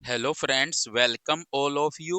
Hello friends, welcome all of you.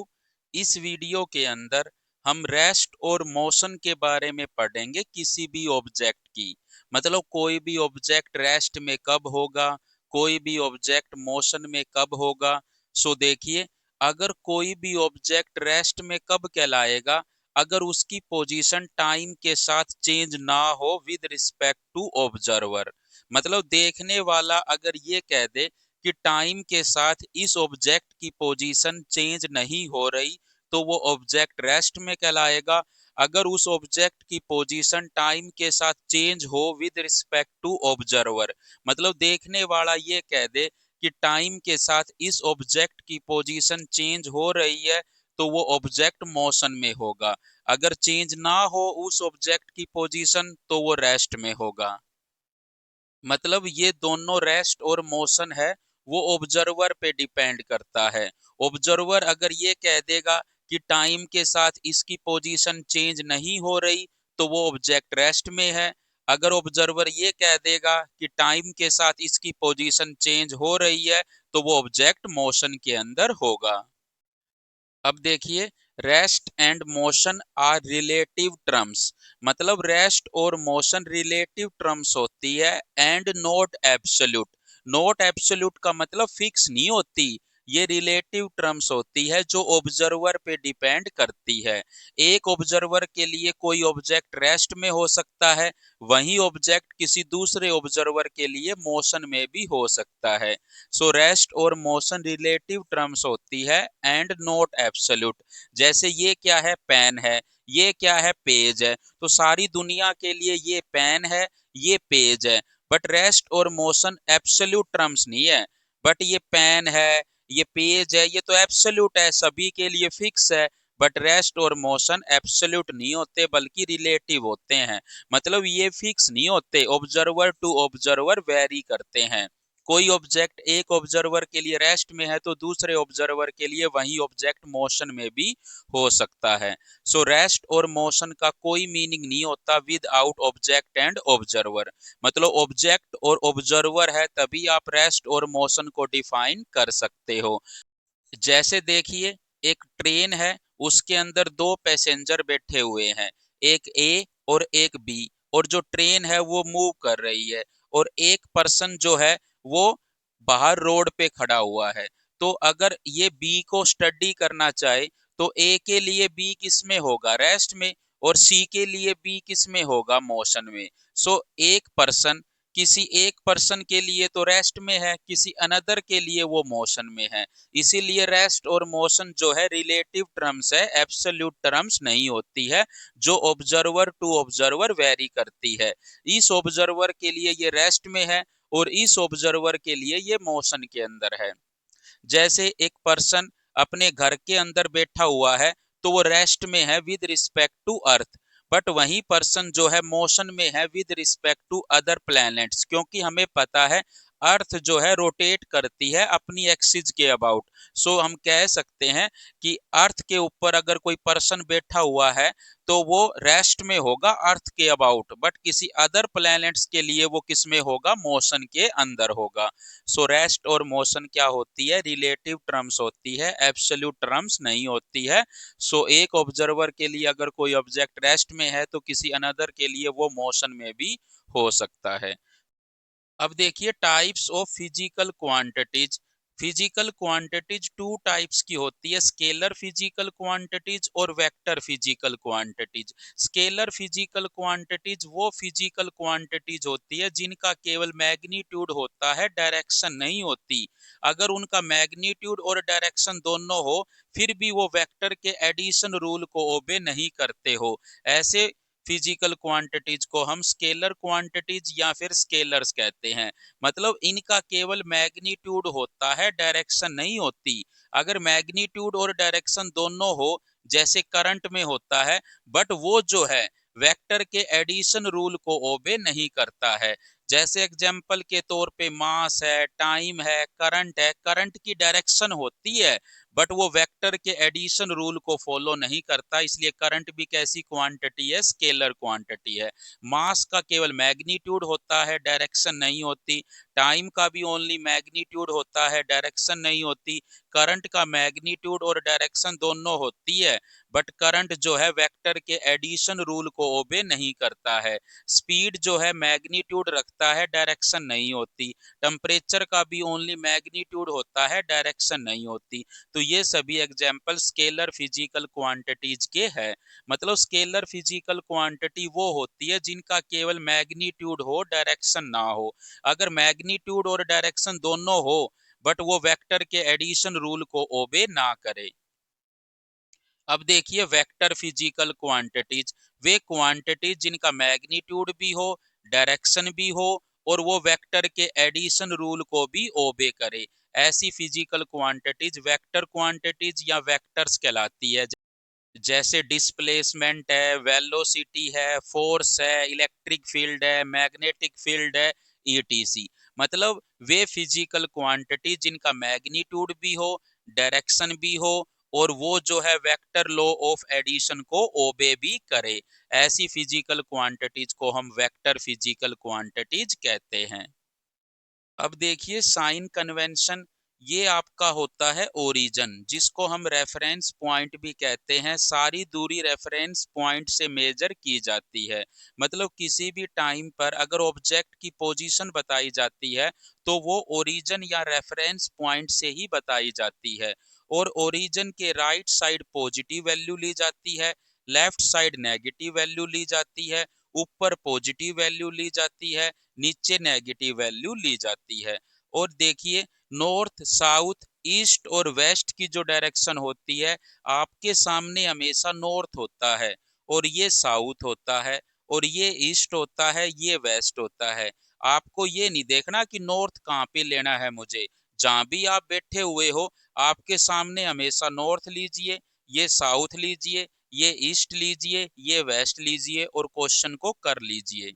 इस video के अंदर हम रेस्ट और मोशन के बारे में पढ़ेंगे किसी भी ऑब्जेक्ट की। मतलब कोई भी ऑब्जेक्ट रेस्ट में कब होगा, कोई भी ऑब्जेक्ट मोशन में कब होगा। सो देखिए, अगर कोई भी ऑब्जेक्ट रेस्ट में कब कहलाएगा, अगर उसकी पोजीशन टाइम के साथ चेंज ना हो विद रिस्पेक्ट टू ऑब्जर्वर। मतलब देखने वाला अगर ये कह दे कि टाइम के साथ इस ऑब्जेक्ट की पोजीशन चेंज नहीं हो रही, तो वो ऑब्जेक्ट रेस्ट में कहलाएगा। अगर उस ऑब्जेक्ट की पोजीशन टाइम के साथ चेंज हो विद रिस्पेक्ट टू ऑब्जर्वर, मतलब देखने वाला ये कह दे कि टाइम के साथ इस ऑब्जेक्ट की पोजीशन चेंज हो रही है, तो वो ऑब्जेक्ट मोशन में होगा। अगर चेंज ना हो उस ऑब्जेक्ट की पोजीशन, तो वो रेस्ट में होगा। मतलब ये दोनों रेस्ट और मोशन है, वो ऑब्जर्वर पे डिपेंड करता है। ऑब्जर्वर अगर ये कह देगा कि टाइम के साथ इसकी पोजीशन चेंज नहीं हो रही, तो वो ऑब्जेक्ट रेस्ट में है। अगर ऑब्जर्वर ये कह देगा कि टाइम के साथ इसकी पोजीशन चेंज हो रही है, तो वो ऑब्जेक्ट मोशन के अंदर होगा। अब देखिए, rest and motion are relative terms. मतलब रेस्ट और मोशन रिलेटिव टर्म्स होती है and not absolute. Not absolute का मतलब फिक्स नहीं होती, ये रिलेटिव टर्म्स होती है जो ऑब्जर्वर पे डिपेंड करती है। एक ऑब्जर्वर के लिए कोई ऑब्जेक्ट रेस्ट में हो सकता है, वही ऑब्जेक्ट किसी दूसरे ऑब्जर्वर के लिए मोशन में भी हो सकता है। सो रेस्ट और मोशन रिलेटिव टर्म्स होती है एंड नॉट एब्सोल्यूट। जैसे ये क्या है, पेन है, ये क्या है, पेज है। तो सारी दुनिया के लिए ये पेन है, ये पेज है। बट रेस्ट और मोशन एब्सोल्यूट टर्म्स नहीं है। बट ये पेन है, ये पेज है, ये तो एब्सोल्यूट है, सभी के लिए फिक्स है। बट रेस्ट और मोशन एब्सोल्यूट नहीं होते, बल्कि रिलेटिव होते हैं। मतलब ये फिक्स नहीं होते, ऑब्जर्वर टू ऑब्जर्वर वेरी करते हैं। कोई ऑब्जेक्ट एक ऑब्जर्वर के लिए रेस्ट में है, तो दूसरे ऑब्जर्वर के लिए वही ऑब्जेक्ट मोशन में भी हो सकता है। सो रेस्ट और मोशन का कोई मीनिंग नहीं होता विदाउट ऑब्जेक्ट एंड ऑब्जर्वर। मतलब ऑब्जेक्ट और ऑब्जर्वर है तभी आप रेस्ट और मोशन को डिफाइन कर सकते हो। जैसे देखिए, एक ट्रेन है, उसके अंदर दो पैसेंजर बैठे हुए हैं, एक ए और एक बी। और जो ट्रेन है वो मूव कर रही है, और एक पर्सन जो है वो बाहर रोड पे खड़ा हुआ है। तो अगर ये बी को स्टडी करना चाहे, तो ए के लिए बी किस में होगा, रेस्ट में। और सी के लिए बी किस में होगा, मोशन में। सो एक पर्सन किसी एक पर्सन के लिए तो रेस्ट में है, किसी अनदर के लिए वो मोशन में है। इसीलिए रेस्ट और मोशन जो है रिलेटिव टर्म्स है, एब्सोल्यूट टर्म्स नहीं होती है, जो ऑब्जर्वर टू ऑब्जर्वर वेरी करती है। इस ऑब्जर्वर के लिए ये रेस्ट में है, और इस ऑब्जर्वर के लिए ये मोशन के अंदर है। जैसे एक पर्सन अपने घर के अंदर बैठा हुआ है, तो वो रेस्ट में है with respect to earth. But वही पर्सन जो है मोशन में है with respect to other planets, क्योंकि हमें पता है अर्थ जो है रोटेट करती है अपनी एक्सिस के अबाउट। सो हम कह सकते हैं कि अर्थ के ऊपर अगर कोई पर्सन बैठा हुआ है, तो वो रेस्ट में होगा अर्थ के अबाउट, बट किसी अदर प्लैनेट्स के लिए वो किस में होगा, मोशन के अंदर होगा। सो रेस्ट और मोशन क्या होती है, रिलेटिव टर्म्स होती है, एब्सोल्यूट टर्म्स नहीं होती है। सो एक ऑब्जर्वर के लिए अगर कोई ऑब्जेक्ट रेस्ट में है, तो किसी अनदर के लिए वो मोशन में भी हो सकता है। अब देखिए, types of physical quantities. Physical quantities two types की होती है, स्केलर फिजिकल क्वांटिटीज और vector physical quantities. Scalar physical quantities वो फिजिकल क्वांटिटीज होती है जिनका केवल मैग्नीट्यूड होता है, डायरेक्शन नहीं होती। अगर उनका मैग्नीट्यूड और डायरेक्शन दोनों हो, फिर भी वो वेक्टर के एडिशन रूल को ओबे नहीं करते हो, ऐसे फिजिकल क्वांटिटीज को हम स्केलर क्वांटिटीज या फिर स्केलर्स कहते हैं। मतलब इनका केवल मैग्नीट्यूड होता है, डायरेक्शन नहीं होती। अगर मैग्नीट्यूड और डायरेक्शन दोनों हो, जैसे करंट में होता है, बट वो जो है वेक्टर के एडिशन रूल को ओबे नहीं करता है। जैसे एग्जाम्पल के तौर पे मास है, टाइम है, करंट है। करंट की डायरेक्शन होती है, बट वो वेक्टर के एडिशन रूल को फॉलो नहीं करता, इसलिए करंट भी कैसी क्वांटिटी है, स्केलर क्वांटिटी है। मास का केवल मैग्नीट्यूड होता है, डायरेक्शन नहीं होती। टाइम का भी ओनली मैग्नीट्यूड होता है, डायरेक्शन नहीं होती। करंट का मैग्नीट्यूड और डायरेक्शन दोनों होती है, बट करंट जो है वेक्टर के एडिशन रूल को ओबे नहीं करता है। स्पीड जो है मैग्नीट्यूड रखता है, डायरेक्शन नहीं होती। टेम्परेचर का भी ओनली मैग्नीट्यूड होता है, डायरेक्शन नहीं होती। तो ये सभी एग्जाम्पल स्केलर फिजिकल क्वांटिटीज के हैं। मतलब स्केलर फिजिकल क्वांटिटी वो होती है जिनका केवल मैग्नीट्यूड हो, डायरेक्शन ना हो। अगर मैग्नीट्यूड और डायरेक्शन दोनों हो बट वो वेक्टर के एडिशन रूल को ओबे ना करे। अब देखिए वेक्टर फिजिकल क्वांटिटीज, वे क्वांटिटीज जिनका मैग्नीट्यूड भी हो, डायरेक्शन भी हो और वो वेक्टर के एडिशन रूल को भी ओबे करे, ऐसी फिजिकल क्वांटिटीज वेक्टर क्वांटिटीज या वेक्टर्स कहलाती है। जैसे डिस्प्लेसमेंट है, वेलोसिटी है, फोर्स है, इलेक्ट्रिक फील्ड है, मैग्नेटिक फील्ड है, ईटीसी। मतलब वे फिजिकल क्वांटिटी जिनका मैग्नीट्यूड भी हो, डायरेक्शन भी हो और वो जो है वेक्टर लॉ ऑफ एडिशन को ओबे भी करे, ऐसी फिजिकल क्वांटिटीज को हम वेक्टर फिजिकल क्वांटिटीज कहते हैं। अब देखिए साइन कन्वेंशन, ये आपका होता है ओरिजिन, जिसको हम रेफरेंस पॉइंट भी कहते हैं। सारी दूरी रेफरेंस पॉइंट से मेजर की जाती है। मतलब किसी भी टाइम पर अगर ऑब्जेक्ट की पोजीशन बताई जाती है तो वो ओरिजिन या रेफरेंस पॉइंट से ही बताई जाती है। और ओरिजिन के राइट साइड पॉजिटिव वैल्यू ली जाती है, लेफ्ट साइड नेगेटिव वैल्यू ली जाती है, ऊपर पॉजिटिव वैल्यू ली जाती है, नीचे नेगेटिव वैल्यू ली जाती है। और देखिए नॉर्थ, साउथ, ईस्ट और वेस्ट की जो डायरेक्शन होती है, आपके सामने हमेशा नॉर्थ होता है और ये साउथ होता है और ये ईस्ट होता है, ये वेस्ट होता है। आपको ये नहीं देखना कि नॉर्थ कहाँ पे लेना है मुझे, जहां भी आप बैठे हुए हो आपके सामने हमेशा नॉर्थ लीजिए, ये साउथ लीजिए, ये ईस्ट लीजिए, ये वेस्ट लीजिए और क्वेश्चन को कर लीजिए।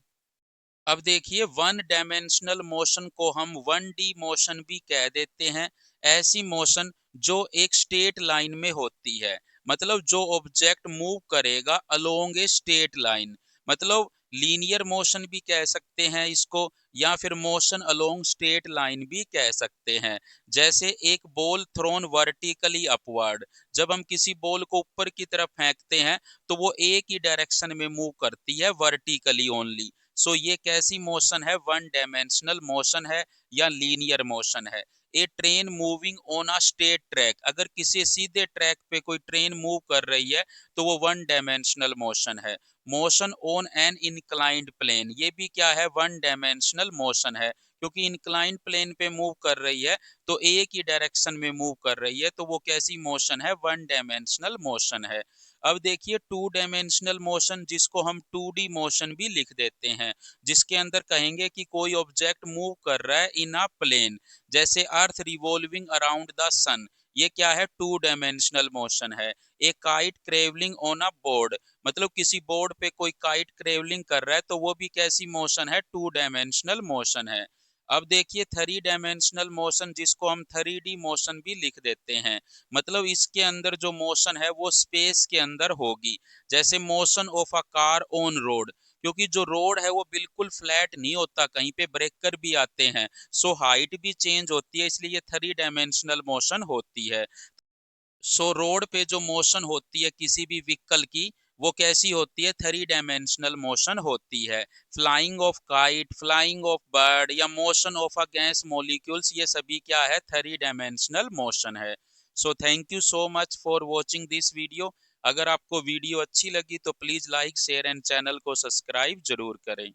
अब देखिए वन डायमेंशनल मोशन को हम वन डी मोशन भी कह देते हैं। ऐसी मोशन जो एक स्ट्रेट लाइन में होती है, मतलब जो ऑब्जेक्ट मूव करेगा अलोंग ए स्ट्रेट लाइन, मतलब लीनियर मोशन भी कह सकते हैं इसको, या फिर मोशन अलोंग स्ट्रेट लाइन भी कह सकते हैं। जैसे एक बॉल थ्रोन वर्टिकली अपवर्ड, जब हम किसी बॉल को ऊपर की तरफ फेंकते हैं तो वो एक ही डायरेक्शन में मूव करती है, वर्टिकली ओनली। सो ये कैसी मोशन है, वन डायमेंशनल मोशन है या लीनियर मोशन है। A train moving on a straight track, अगर किसी सीधे ट्रैक पे कोई ट्रेन मूव कर रही है तो वो वन डायमेंशनल मोशन है। Motion on an inclined plane, ये भी क्या है, वन डायमेंशनल मोशन है, क्योंकि इंक्लाइंड प्लेन पे मूव कर रही है तो एक ही डायरेक्शन में मूव कर रही है, तो वो कैसी मोशन है, वन डायमेंशनल मोशन है। अब देखिए टू डायमेंशनल मोशन, जिसको हम 2D मोशन भी लिख देते हैं, जिसके अंदर कहेंगे कि कोई ऑब्जेक्ट मूव कर रहा है इन अ प्लेन, जैसे अर्थ रिवॉल्विंग अराउंड द सन, ये क्या है, टू डायमेंशनल मोशन है। एक kite travelling on a board, मतलब किसी बोर्ड पे कोई काइट ट्रेवलिंग कर रहा है तो वो भी कैसी मोशन है, टू डायमेंशनल मोशन है। अब देखिए थ्री डायमेंशनल मोशन, जिसको हम 3D मोशन भी लिख देते हैं, मतलब इसके अंदर जो मोशन है वो स्पेस के अंदर होगी। जैसे motion of a car on road, क्योंकि जो रोड है वो बिल्कुल फ्लैट नहीं होता, कहीं पे ब्रेकर भी आते हैं, सो हाइट भी चेंज होती है, इसलिए ये 3 डायमेंशनल मोशन होती है। सो रोड पे जो मोशन होती है किसी भी व्हीकल की, वो कैसी होती है, 3 डायमेंशनल मोशन होती है। Flying of kite, flying of bird या motion of a gas molecules, ये सभी क्या है, 3 डायमेंशनल मोशन है। So thank you so much for watching this video. अगर आपको वीडियो अच्छी लगी तो please like, share and channel को सब्सक्राइब जरूर करें।